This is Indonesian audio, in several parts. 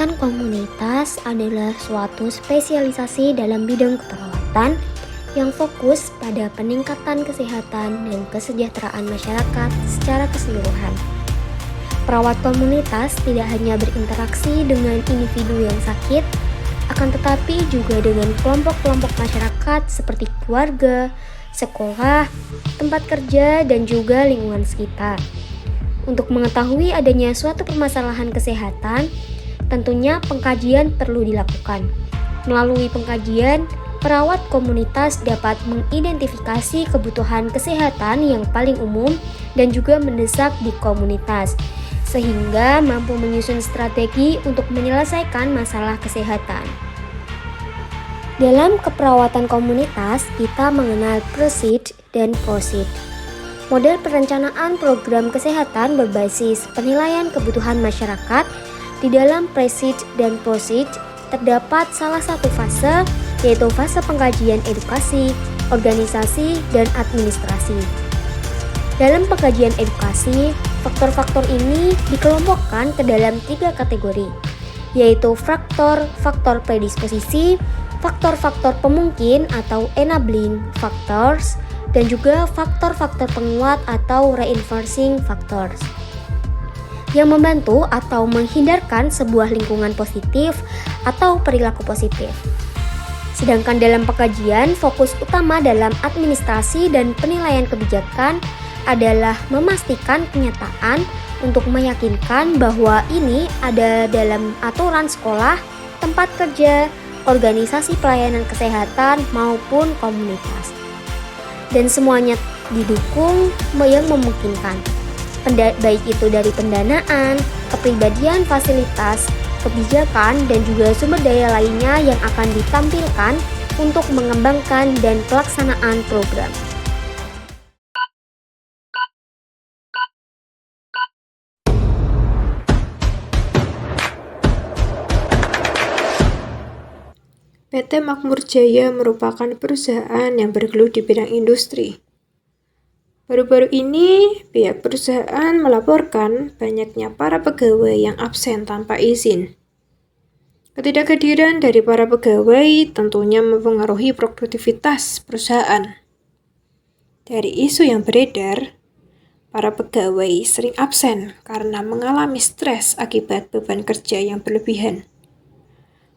Perawatan komunitas adalah suatu spesialisasi dalam bidang keperawatan yang fokus pada peningkatan kesehatan dan kesejahteraan masyarakat secara keseluruhan. Perawat komunitas tidak hanya berinteraksi dengan individu yang sakit, akan tetapi juga dengan kelompok-kelompok masyarakat seperti keluarga, sekolah, tempat kerja, dan juga lingkungan sekitar. Untuk mengetahui adanya suatu permasalahan kesehatan, tentunya pengkajian perlu dilakukan. Melalui pengkajian, perawat komunitas dapat mengidentifikasi kebutuhan kesehatan yang paling umum dan juga mendesak di komunitas, sehingga mampu menyusun strategi untuk menyelesaikan masalah kesehatan. Dalam keperawatan komunitas, kita mengenal Pre-Seed dan Post-Seed. Model perencanaan program kesehatan berbasis penilaian kebutuhan masyarakat. Di dalam Pre-Seed dan Post-Seed terdapat salah satu fase, yaitu fase pengkajian edukasi, organisasi, dan administrasi. Dalam pengkajian edukasi, faktor-faktor ini dikelompokkan ke dalam 3 kategori, yaitu faktor predisposisi, faktor-faktor pemungkin atau enabling factors, dan juga faktor-faktor penguat atau reinforcing factors yang membantu atau menghindarkan sebuah lingkungan positif atau perilaku positif. Sedangkan dalam pengkajian, fokus utama dalam administrasi dan penilaian kebijakan adalah memastikan kenyataan untuk meyakinkan bahwa ini ada dalam aturan sekolah, tempat kerja, organisasi pelayanan kesehatan maupun komunitas. Dan semuanya didukung yang memungkinkan, baik itu dari pendanaan, kepribadian fasilitas, kebijakan, dan juga sumber daya lainnya yang akan ditampilkan untuk mengembangkan dan pelaksanaan program. PT Makmur Jaya merupakan perusahaan yang bergelut di bidang industri. Baru-baru ini, pihak perusahaan melaporkan banyaknya para pegawai yang absen tanpa izin. Ketidakhadiran dari para pegawai tentunya mempengaruhi produktivitas perusahaan. Dari isu yang beredar, para pegawai sering absen karena mengalami stres akibat beban kerja yang berlebihan.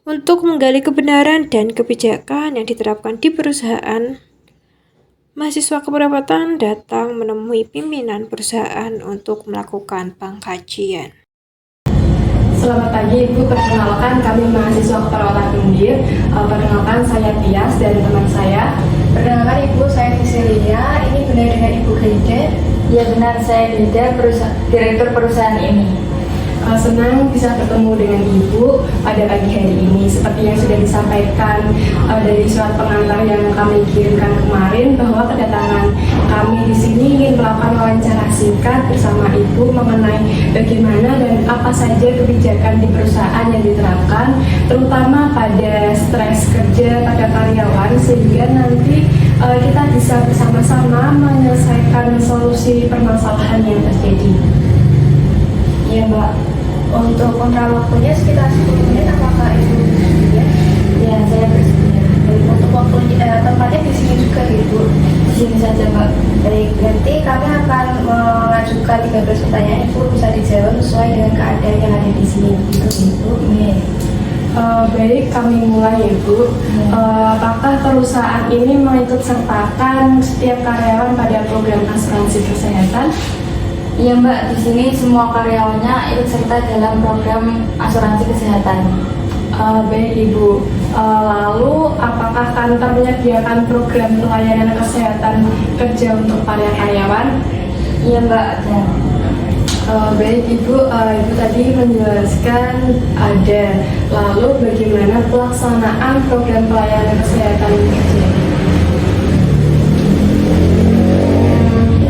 Untuk menggali kebenaran dan kebijakan yang diterapkan di perusahaan, mahasiswa keperawatan datang menemui pimpinan perusahaan untuk melakukan pengkajian. Selamat pagi Ibu, perkenalkan kami mahasiswa keperawatan Undir. Perkenalkan saya Tias dan teman saya. Perkenalkan Ibu, saya Fiselia. Ini benar dengan Ibu Grida? Ya benar, saya Grida, direktur perusahaan ini. Senang bisa bertemu dengan Ibu pada pagi hari ini. Seperti yang sudah disampaikan dari surat pengantar yang kami kirimkan kemarin, bahwa kedatangan kami di sini ingin melakukan wawancara singkat bersama Ibu mengenai bagaimana dan apa saja kebijakan di perusahaan yang diterapkan, terutama pada stres kerja pada karyawan, sehingga nanti kita bisa bersama-sama menyelesaikan solusi permasalahan yang terjadi. Ya Mbak. Untuk kontrol waktunya sekitar 10 menit, apakah Ibu bersedia? Ya, saya bersedia. Baik, untuk waktunya tempatnya di sini juga Ibu. Di sini saja Mbak. Baik, berarti kami akan mengajukan 13 pertanyaan. Ibu bisa dijawab sesuai dengan keadaan yang ada di sini. Itu Ibu. Baik, kami mulai ya Bu. Apakah perusahaan ini mengikut sertakan setiap karyawan pada program asuransi kesehatan? Iya Mbak, di sini semua karyawannya ikut serta dalam program asuransi kesehatan. Baik Ibu, lalu apakah kantor menyediakan program pelayanan kesehatan kerja untuk para karyawan? Iya Mbak, ada. Baik Ibu, Ibu tadi menjelaskan ada. Lalu bagaimana pelaksanaan program pelayanan kesehatan kerja?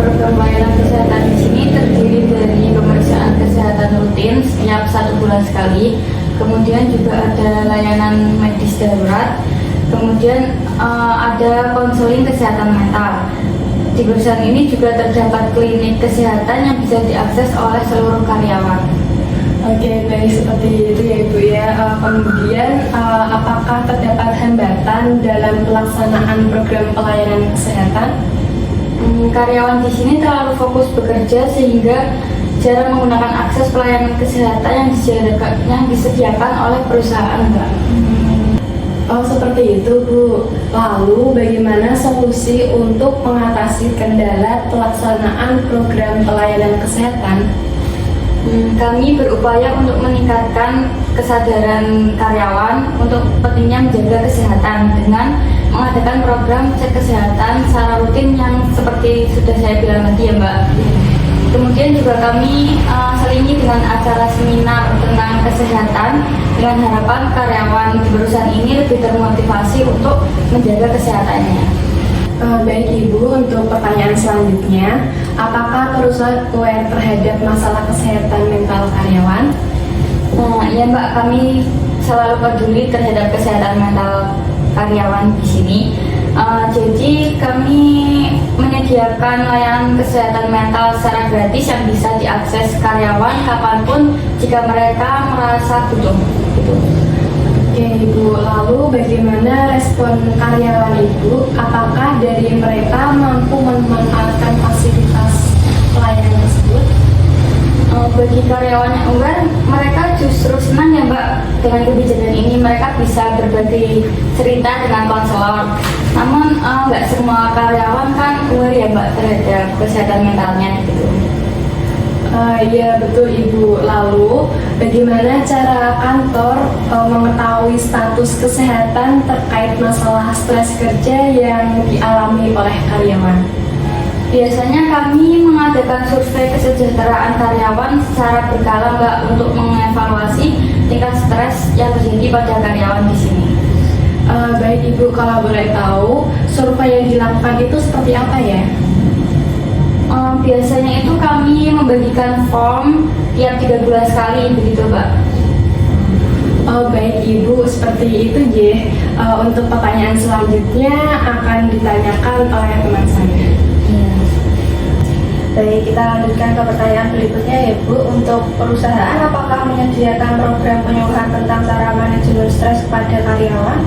Program pelayanan kesehatan di sini terdiri dari pemeriksaan kesehatan rutin setiap 1 bulan sekali, kemudian juga ada layanan medis darurat, kemudian ada konseling kesehatan mental. Di perusahaan ini juga terdapat klinik kesehatan yang bisa diakses oleh seluruh karyawan. Oke, baik seperti itu ya Ibu ya. Kemudian apakah terdapat hambatan dalam pelaksanaan program pelayanan kesehatan? Karyawan di sini terlalu fokus bekerja sehingga jarang menggunakan akses pelayanan kesehatan yang disediakan oleh perusahaan, Mbak. Oh, seperti itu Bu. Lalu bagaimana solusi untuk mengatasi kendala pelaksanaan program pelayanan kesehatan? Kami berupaya untuk meningkatkan kesadaran karyawan untuk pentingnya menjaga kesehatan dengan mengadakan program cek kesehatan secara rutin yang seperti sudah saya bilang tadi ya Mbak. Kemudian juga kami selingi dengan acara seminar tentang kesehatan dengan harapan karyawan di perusahaan ini lebih termotivasi untuk menjaga kesehatannya. Baik Ibu, untuk pertanyaan selanjutnya, apakah perusahaan aware terhadap masalah kesehatan mental karyawan? Ya Mbak, kami selalu peduli terhadap kesehatan mental karyawan di sini. Jadi kami menyediakan layanan kesehatan mental secara gratis yang bisa diakses karyawan kapanpun jika mereka merasa butuh. Gitu. Oke Ibu, lalu bagaimana respon karyawan Ibu? Apakah dari mereka mampu memanfaatkan fasilitas pelayanan tersebut? Bagi karyawan yang aware, mereka justru senang ya Mbak dengan kebijakan ini. Mereka bisa berbagi cerita dengan konselor. Namun nggak semua karyawan kan aware ya Mbak terhadap kesehatan mentalnya gitu. Iya betul Ibu. Lalu bagaimana cara kantor mengetahui status kesehatan terkait masalah stres kerja yang dialami oleh karyawan? Biasanya kami mengadakan survei kesejahteraan karyawan secara berkala Mbak untuk mengevaluasi tingkat stres yang terjadi pada karyawan di sini. Baik Ibu, kalau boleh tahu survei yang dilakukan itu seperti apa ya? Biasanya itu kami membagikan form tiap 3 bulan sekali begitu Mbak. Oh baik Ibu, seperti itu ya. Untuk pertanyaan selanjutnya akan ditanyakan oleh teman saya. Baik, kita lanjutkan ke pertanyaan berikutnya ya Bu. Untuk perusahaan, apakah menyediakan program penyuluhan tentang cara manajemen stres kepada karyawan?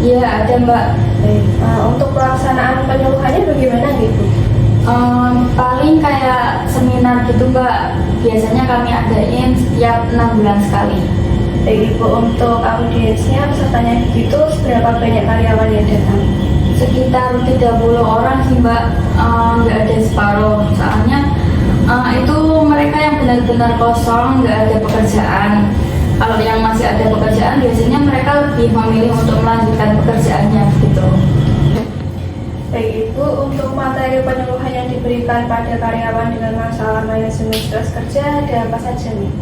Iya ada Mbak. Baik, untuk pelaksanaan penyuluhannya bagaimana gitu? Paling kayak seminar gitu Mbak. Biasanya kami adain setiap 6 bulan sekali. Baik Ibu, untuk audiensnya pesertanya gitu seberapa banyak karyawan yang datang? Sekitar 30 orang sih Mbak, nggak ada separuh. Soalnya itu mereka yang benar-benar kosong, nggak ada pekerjaan. Kalau yang masih ada pekerjaan, biasanya mereka lebih memilih untuk melanjutkan pekerjaannya gitu. Baik Ibu, untuk materi penyuluhan yang diberikan pada karyawan dengan masalah manajemen stres kerja ada apa saja nih?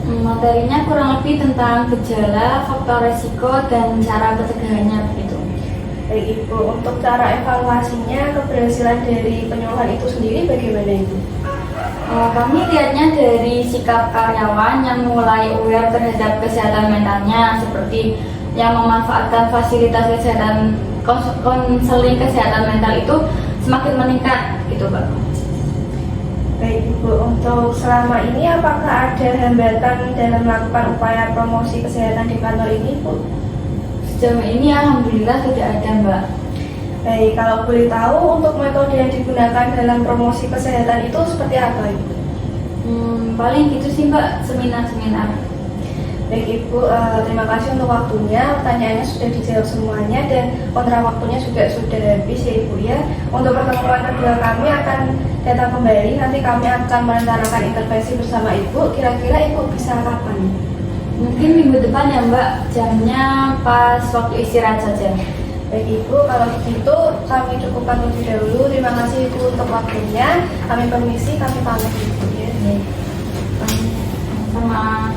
Materinya kurang lebih tentang gejala, faktor resiko, dan cara pencegahannya begitu. Baik Ibu, untuk cara evaluasinya keberhasilan dari penyuluhan itu sendiri bagaimana Ibu? Kami lihatnya dari sikap karyawan yang mulai aware terhadap kesehatan mentalnya, seperti yang memanfaatkan fasilitas kesehatan, konseling kesehatan mental itu semakin meningkat gitu Pak. Baik Ibu, untuk selama ini apakah ada hambatan dalam melakukan upaya promosi kesehatan di kantor ini Bu? Sejauh ini alhamdulillah tidak ada Mbak. Baik, kalau boleh tahu untuk metode yang digunakan dalam promosi kesehatan itu seperti apa Ibu? Paling gitu sih Mbak, seminar-seminar. Baik Ibu, terima kasih untuk waktunya. Pertanyaannya sudah dijawab semuanya dan kontrak waktunya juga sudah habis ya Ibu ya. Untuk pertemuan kedua kami akan datang kembali. Nanti kami akan merencanakan intervensi bersama Ibu. Kira-kira Ibu bisa kapan? Mungkin minggu depan ya Mbak, jamnya pas waktu istirahat saja. Baik Ibu, kalau begitu kami cukupkan terlebih dahulu. Terima kasih Ibu untuk waktunya. Kami permisi, kami pamit Ibu ya. Sama.